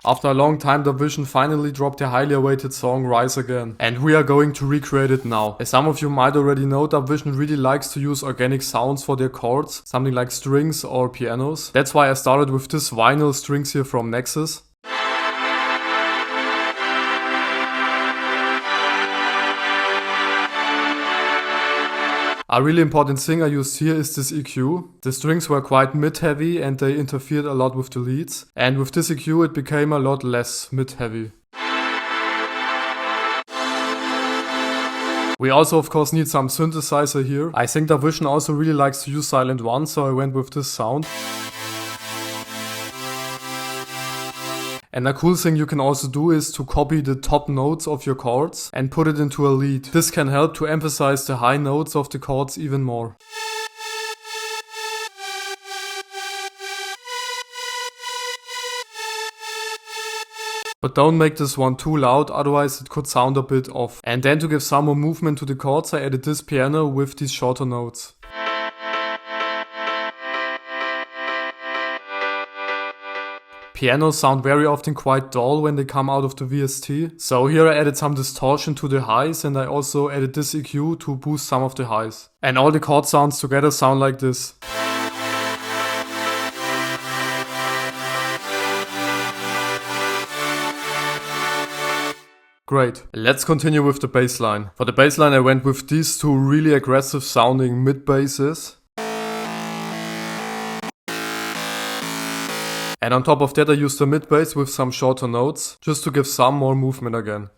After a long time, DubVision finally dropped their highly awaited song Rise Again, and we are going to recreate it now. As some of you might already know, DubVision really likes to use organic sounds for their chords, something like strings or pianos. That's why I started with this vinyl strings here from Nexus. A really important thing I used here is this EQ. The strings were quite mid-heavy and they interfered a lot with the leads. And with this EQ it became a lot less mid-heavy. We also of course need some synthesizer here. I think DubVision also really likes to use silent ones, so I went with this sound. And a cool thing you can also do is to copy the top notes of your chords and put it into a lead. This can help to emphasize the high notes of the chords even more. But don't make this one too loud, otherwise it could sound a bit off. And then to give some more movement to the chords, I added this piano with these shorter notes. Pianos sound very often quite dull when they come out of the VST. So here I added some distortion to the highs, and I also added this EQ to boost some of the highs. And all the chord sounds together sound like this. Great. Let's continue with the bass line. For the bass line I went with these two really aggressive sounding mid basses. And on top of that I used the mid bass with some shorter notes, just to give some more movement again.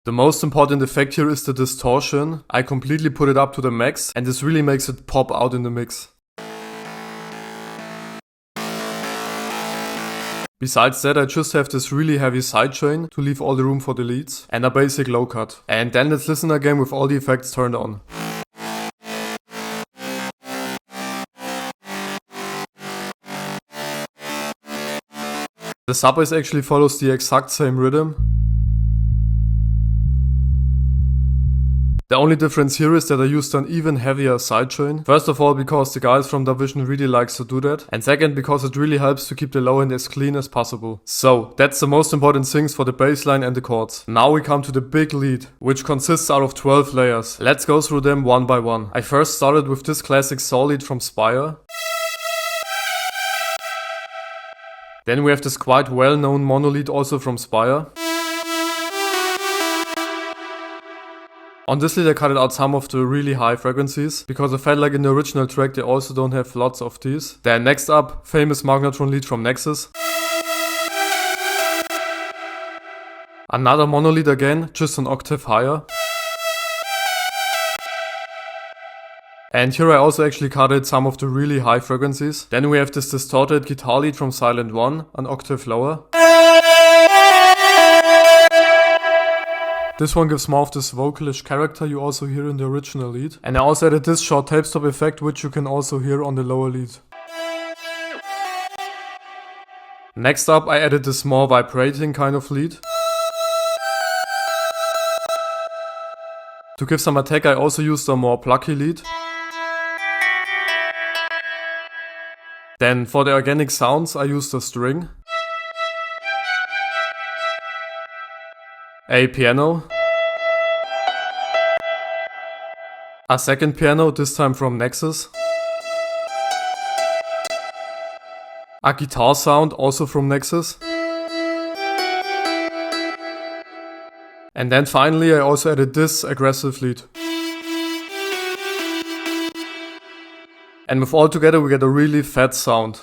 The most important effect here is the distortion. I completely put it up to the max and this really makes it pop out in the mix. Besides that I just have this really heavy sidechain to leave all the room for the leads and a basic low cut. And then let's listen again with all the effects turned on. The sub bass actually follows the exact same rhythm. The only difference here is that I used an even heavier sidechain. First of all because the guys from DubVision really likes to do that. And second because it really helps to keep the low end as clean as possible. So that's the most important things for the bass line and the chords. Now we come to the big lead, which consists out of 12 layers. Let's go through them one by one. I first started with this classic saw lead from Spire. Then we have this quite well-known mono lead also from Spire. On this lead I cut out some of the really high frequencies, because I felt like in the original track they also don't have lots of these. Then next up, famous magnetron lead from Nexus. Another mono lead again, just an octave higher. And here I also actually cut some of the really high frequencies. Then we have this distorted guitar lead from Silent One, an octave lower. This one gives more of this vocalish character you also hear in the original lead. And I also added this short tape stop effect, which you can also hear on the lower lead. Next up I added this more vibrating kind of lead. To give some attack I also used a more plucky lead. Then for the organic sounds I used a string, a piano, a second piano, this time from Nexus, a guitar sound also from Nexus, and then finally I also added this aggressive lead. And with all together we get a really fat sound.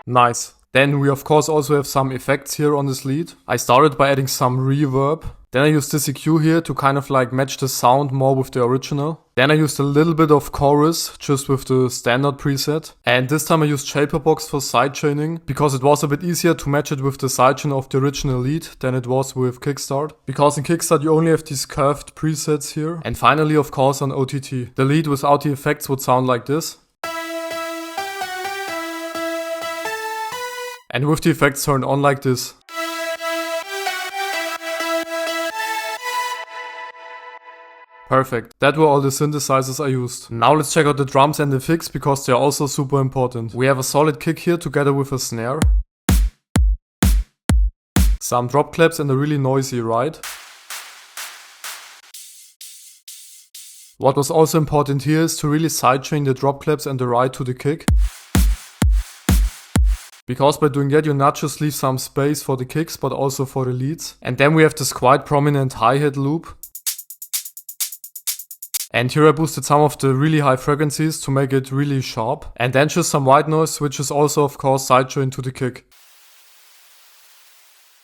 Nice. Then we of course also have some effects here on this lead. I started by adding some reverb. Then I used this EQ here to kind of like match the sound more with the original. Then I used a little bit of chorus just with the standard preset. And this time I used Shaperbox for sidechaining because it was a bit easier to match it with the sidechain of the original lead than it was with Kickstart. Because in Kickstart you only have these curved presets here. And finally of course on OTT. The lead without the effects would sound like this. And with the effects turned on like this. Perfect. That were all the synthesizers I used. Now let's check out the drums and the effects because they are also super important. We have a solid kick here together with a snare. Some drop claps and a really noisy ride. What was also important here is to really sidechain the drop claps and the ride to the kick. Because by doing that you not just leave some space for the kicks but also for the leads. And then we have this quite prominent hi-hat loop. And here I boosted some of the really high frequencies to make it really sharp. And then just some white noise, which is also of course sidechained to the kick.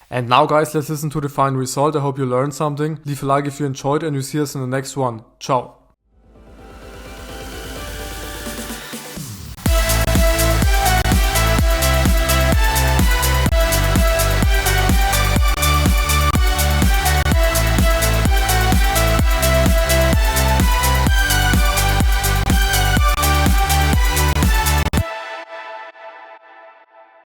And now guys, let's listen to the final result. I hope you learned something. Leave a like if you enjoyed and we see us in the next one. Ciao.